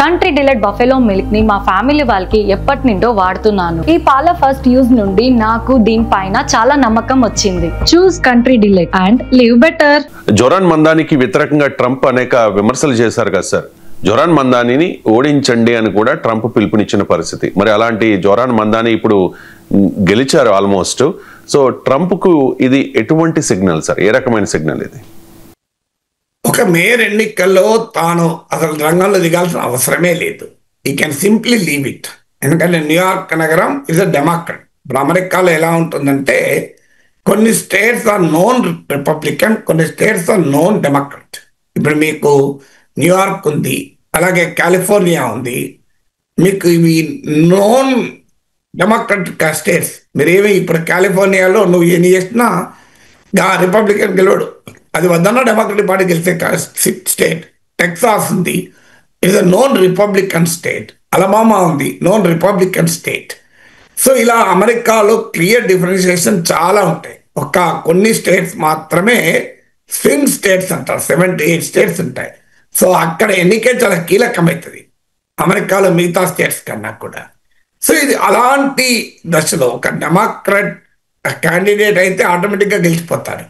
Country delight buffalo milk ని మా family వాళ్ళకి ఎప్పటి నుండో వాడుతున్నాను. ఈ పాల ఫస్ట్ యూజ్ నుండి నాకు దీనిపైన చాలా నమ్మకం వచ్చింది. Choose country delight and live better. Zohran మందానికి వ్యతిరేకంగా ట్రంప్ అనేక విమర్శలు చేశారు కదా సార్. జోరాన్ మందానిని ఓడించండి అని కూడా ట్రంప్ పిలుపునిచ్చిన పరిస్థితి. మరి అలాంటి జోరాన్ మందాని ఇప్పుడు గెలిచారు ఆల్మోస్ట్. సో ట్రంప్ కు ఇది ఎటువంటి సిగ్నల్ సార్? ఏ రకమైన సిగ్నల్ ఇది? ఒక మేయర్ ఎన్నికల్లో తాను అసలు రంగంలో దిగాల్సిన అవసరమే లేదు. ఈ కెన్ సింప్లీ లీవ్ ఇట్. ఎందుకంటే న్యూయార్క్ నగరం ఇస్ అ డెమోక్రట్. ఇప్పుడు అమెరికాలో ఎలా ఉంటుందంటే కొన్ని స్టేట్స్ ఆర్ నోన్ రిపబ్లికన్, కొన్ని స్టేట్స్ ఆర్ నోన్ డెమోక్రట్. ఇప్పుడు మీకు న్యూయార్క్ ఉంది, అలాగే కాలిఫోర్నియా ఉంది. మీకు ఇవి నోన్ డెమోక్రటిక్ స్టేట్స్. మీరేమి ఇప్పుడు కాలిఫోర్నియాలో నువ్వు ఏం చేసినా రిపబ్లికన్ గెలవడు, అది వద్దన్న డెమోక్రటిక్ పార్టీ గెలిచే స్టేట్. టెక్సాస్ ఉంది, it's a known Republican state. Alabama ఉంది, నోన్ రిపబ్లికన్ స్టేట్. సో ఇలా అమెరికాలో క్లియర్ డిఫరెన్షియేషన్ చాలా ఉంటాయి. ఒక కొన్ని స్టేట్స్ మాత్రమే స్వింగ్ స్టేట్స్ అంటారు, 7 to 8 స్టేట్స్ ఉంటాయి. సో అక్కడ ఎన్నికే చాలా కీలకమవుతుంది అమెరికాలో మిగతా స్టేట్స్ కన్నా కూడా. సో ఇది అలాంటి దశలో ఒక డెమోక్రాట్ క్యాండిడేట్ అయితే ఆటోమేటిక్గా గెలిచిపోతారు.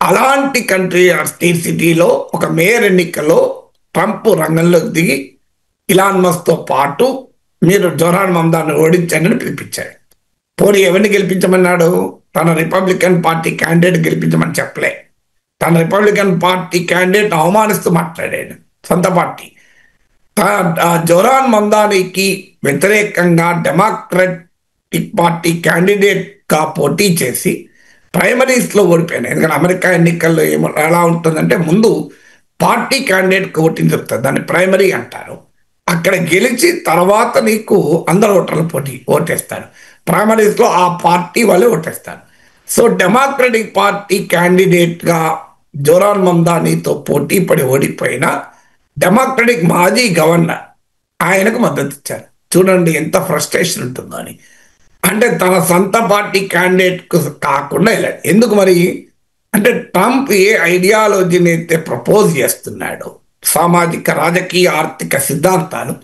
అలాంటి కంట్రీ స్టేట్ సిటీలో ఒక మేయర్ ఎన్నికల్లో ట్రంప్ రంగంలోకి దిగి ఇలాన్ మస్క్తో పాటు మీరు జోరాన్ మందాన్ని ఓడించండి అని పిలిపించాడు. పోనీ ఎవరిని గెలిపించమన్నాడు? తన రిపబ్లికన్ పార్టీ క్యాండిడేట్ గెలిపించమని చెప్పలే. తన రిపబ్లికన్ పార్టీ క్యాండిడేట్ అవమానిస్తూ మాట్లాడాడు సొంత పార్టీ. జోరాన్ మందానికి వ్యతిరేకంగా డెమోక్రటిక్ పార్టీ క్యాండిడేట్గా పోటీ చేసి ప్రైమరీస్లో ఓడిపోయినాయి. ఎందుకంటే అమెరికా ఎన్నికల్లో ఎలా ఉంటుందంటే ముందు పార్టీ క్యాండిడేట్కి ఓటింగ్ దొరుకుతుంది, దాన్ని ప్రైమరీ అంటారు. అక్కడ గెలిచి తర్వాత నీకు అందరు ఓటర్లు ఓటేస్తారు. ప్రైమరీస్లో ఆ పార్టీ వాళ్ళే ఓటేస్తారు. సో డెమోక్రటిక్ పార్టీ క్యాండిడేట్గా జోరాన్ మందానితో పోటీ పడి ఓడిపోయిన డెమోక్రటిక్ మాజీ గవర్నర్ ఆయనకు మద్దతు ఇచ్చారు. చూడండి ఎంత ఫ్రస్ట్రేషన్ ఉంటుందో అని. అంటే తన సొంత పార్టీ క్యాండిడేట్కు కాకుండా వెళ్ళాడు. ఎందుకు మరి అంటే ట్రంప్ ఏ ఐడియాలజీని అయితే ప్రపోజ్ చేస్తున్నాడో, సామాజిక రాజకీయ ఆర్థిక సిద్ధాంతాలు,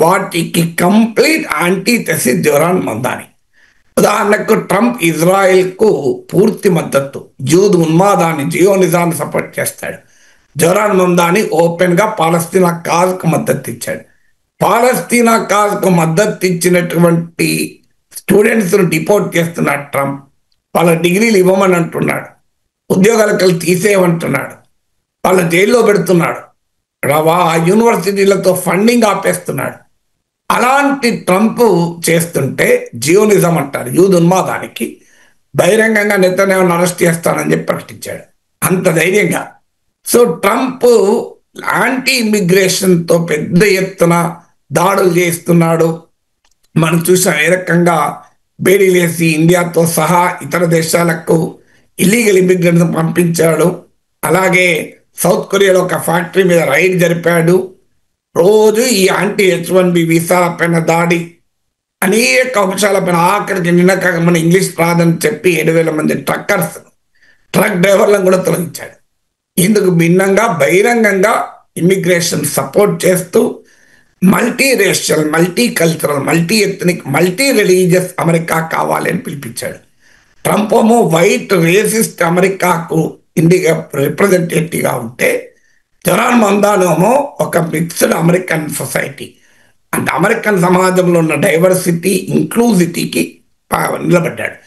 వాటికి కంప్లీట్ యాంటీథెసిస్ జోరాన్ మందాని. ఉదాహరణకు ట్రంప్ ఇజ్రాయెల్కు పూర్తి మద్దతు, జూద్ ఉన్మాదాన్ని జియోనిజాన్ని సపోర్ట్ చేస్తాడు. జోరాన్ మందాని ఓపెన్గా పాలస్తీనా కాజ్కు మద్దతు ఇచ్చాడు. పాలస్తీనా కాజ్కు మద్దతు ఇచ్చినటువంటి స్టూడెంట్స్ను డిపోర్ట్ చేస్తున్నాడు ట్రంప్. వాళ్ళ డిగ్రీలు ఇవ్వమని అంటున్నాడు, ఉద్యోగాలకు తీసేయమంటున్నాడు, వాళ్ళ జైల్లో పెడుతున్నాడు, యూనివర్సిటీలతో ఫండింగ్ ఆపేస్తున్నాడు. అలాంటి ట్రంప్ చేస్తుంటే జియోనిజం అంటారు, యూద్ ఉన్మాదానికి బహిరంగంగా నెతన్యాహును అరెస్ట్ చేస్తానని చెప్పి ప్రకటించాడు అంత ధైర్యంగా. సో ట్రంప్ యాంటీ ఇమిగ్రేషన్తో పెద్ద ఎత్తున దాడులు చేస్తున్నాడు. మనం చూసాం ఏ రకంగా బేడీలేసి ఇండియాతో సహా ఇతర దేశాలకు ఇల్లీగల్ ఇమిగ్రెంట్స్ పంపించాడు. అలాగే సౌత్ కొరియాలో ఒక ఫ్యాక్టరీ మీద రైడ్ జరిపాడు. రోజు ఈ యాంటీ H1B వీసాల పైన దాడి, అనేక అంశాలపైన. ఆఖరికి నిన్న మన ఇంగ్లీష్ రాదని చెప్పి 7,000 మంది ట్రక్ డ్రైవర్లను కూడా తొలగించాడు. ఇందుకు భిన్నంగా బహిరంగంగా ఇమిగ్రేషన్ సపోర్ట్ చేస్తూ multi racial, multi cultural, multi ethnic, multi religious America కావాలని పిలిపించాడు. ట్రంప్ ఏమో వైట్ రేసిస్ట్ అమెరికాకు ఇండియా రిప్రజెంటేటివ్గా ఉంటే, జోరాన్ మందానేమో ఒక మిక్స్డ్ అమెరికన్ సొసైటీ, అంటే అమెరికన్ సమాజంలో ఉన్న డైవర్సిటీ, ఇంక్లూజిటీకి నిలబడ్డాడు.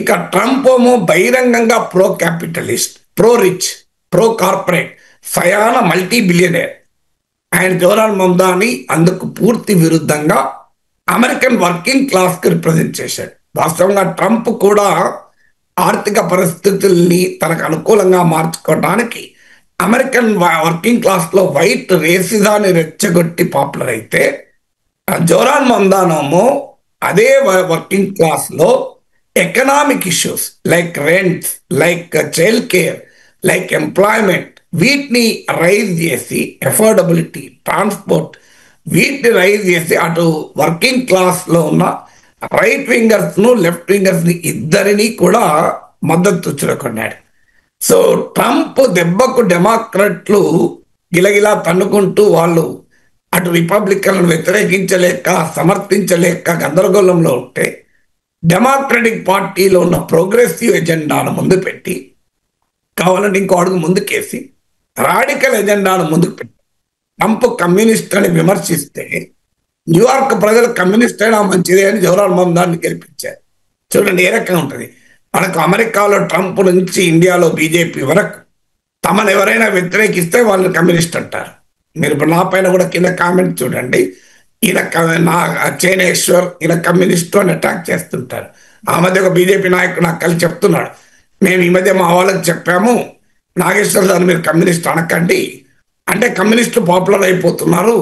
ఇక ట్రంప్ ఏమో బహిరంగంగా pro capitalist, pro rich, pro corporate, సయాన మల్టీ బిలియనర్. ఆయన జోరాన్ మందాని అందుకు పూర్తి విరుద్ధంగా అమెరికన్ వర్కింగ్ క్లాస్కి రిప్రజెంట్ చేశాడు. వాస్తవంగా ట్రంప్ కూడా ఆర్థిక పరిస్థితుల్ని తనకు అనుకూలంగా మార్చుకోవడానికి అమెరికన్ వర్కింగ్ క్లాస్లో వైట్ రేసిజాన్ని రెచ్చగొట్టి పాపులర్ అయితే, జోరాన్ మందానేమో అదే వర్కింగ్ క్లాస్లో economic issues like rents, like child care, like employment, వీటిని రైజ్ చేసి, ఎఫోర్డబిలిటీ, ట్రాన్స్పోర్ట్, వీటిని రైజ్ చేసి అటు వర్కింగ్ క్లాస్లో ఉన్న రైట్ వింగర్స్ను, లెఫ్ట్ వింగర్స్ని ఇద్దరిని కూడా మద్దతు చురకొన్నాడు. సో ట్రంప్ దెబ్బకు డెమోక్రట్లు గిలగిలా తన్నుకుంటూ వాళ్ళు అటు రిపబ్లికన్లను వ్యతిరేకించలేక సమర్థించలేక గందరగోళంలో ఉంటే డెమోక్రటిక్ పార్టీలో ఉన్న ప్రోగ్రెసివ్ ఎజెండాను ముందు పెట్టి కావాలంటే ఇంకో అడుగు ముందుకేసి రాడికల్ ఎజెండాను ముందుకు పెట్టి ట్రంప్ కమ్యూనిస్ట్ అని విమర్శిస్తే న్యూయార్క్ ప్రజలు కమ్యూనిస్ట్ అయినా మంచిదే అని జవహర్లాల్ మమ్దాన్ని గెలిపించారు. చూడండి ఏ రకంగా ఉంటుంది. మనకు అమెరికాలో ట్రంప్ నుంచి ఇండియాలో బీజేపీ వరకు తమను ఎవరైనా వ్యతిరేకిస్తే వాళ్ళని కమ్యూనిస్ట్ అంటారు. మీరు ఇప్పుడు నా పైన కూడా కింద కామెంట్ చూడండి, ఈయన నా చేనేశ్వర్ ఈయన కమ్యూనిస్టు అని అటాక్ చేస్తుంటారు. ఆ మధ్య ఒక బీజేపీ నాయకుడు నాకు కలిసి చెప్తున్నాడు, మేము ఈ మధ్య మా వాళ్ళకి చెప్పాము నాగేశ్వర్ గారు మీరు కమ్యూనిస్ట్ అనకండి, అంటే కమ్యూనిస్టులు పాపులర్ అయిపోతున్నారు,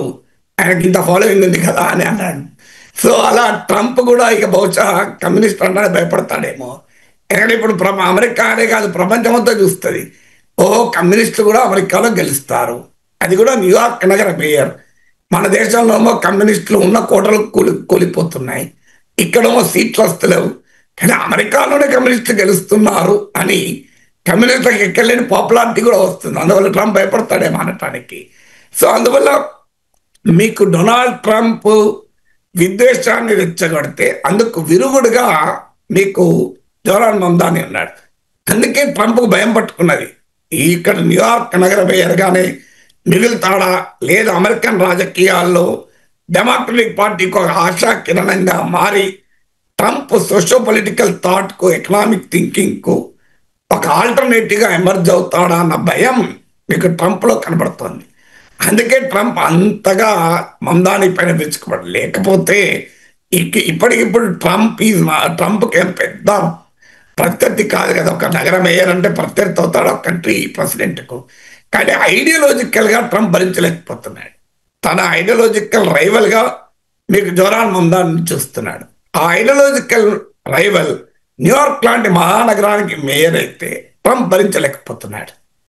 ఆయనకి ఇంత ఫాలోయింగ్ ఉంది కదా అని అన్నాడు. సో అలా ట్రంప్ కూడా ఇక బహుశా కమ్యూనిస్ట్ అంటే భయపడతాడేమో. ఎందుకంటే ఇప్పుడు అమెరికా అనే కాదు ప్రపంచం అంతా చూస్తుంది, కమ్యూనిస్టులు కూడా అమెరికాలో గెలుస్తారు, అది కూడా న్యూయార్క్ నగర మేయర్. మన దేశంలో ఏమో కమ్యూనిస్టులు ఉన్న కోటలు కూలిపోతున్నాయి, ఇక్కడేమో సీట్లు వస్తలేవు, కానీ అమెరికాలోనే కమ్యూనిస్టులు గెలుస్తున్నారు అని కమ్యూనిస్టులకు ఎక్కలేని పాపులారిటీ కూడా వస్తుంది. అందువల్ల ట్రంప్ భయపడతాడేమో అనటానికి. సో అందువల్ల మీకు డొనాల్డ్ ట్రంప్ విద్వేషాన్ని రెచ్చగొడితే అందుకు విరుగుడుగా మీకు జవహర్లాల్ మమ్దాని ఉన్నాడు. అందుకే ట్రంప్కు భయం పట్టుకున్నది, ఇక్కడ న్యూయార్క్ నగర మేయర్గానే మిగులుతాడా లేదా అమెరికన్ రాజకీయాల్లో డెమోక్రటిక్ పార్టీకి ఒక ఆశా కిరణంగా మారి ట్రంప్ సోషో పొలిటికల్ థాట్కు ఎకనామిక్ థింకింగ్కు ఒక ఆల్టర్నేటివ్గా ఎమర్జ్ అవుతాడా అన్న భయం మీకు ట్రంప్లో కనబడుతుంది. అందుకే ట్రంప్ అంతగా మమ్దాని పైన విరుచుకుపడు. లేకపోతే ఇప్పటికిప్పుడు ట్రంప్కి ఏం పెద్ద ప్రత్యర్థి కాదు కదా. ఒక నగర మేయర్ అంటే ప్రత్యర్థి అవుతాడు ఒక కంట్రీ ప్రెసిడెంట్కు. కానీ ఐడియాలజికల్గా ట్రంప్ భరించలేకపోతున్నాడు. తన ఐడియాలజికల్ రైవల్గా మీకు జవహర్లాల్ మమ్దాని చూస్తున్నాడు. ఆ ఐడియాలజికల్ రైవల్ న్యూయార్క్ లాంటి మహానగరానికి మేయర్ అయితే ట్రంప్ భరించలేకపోతున్నాడు.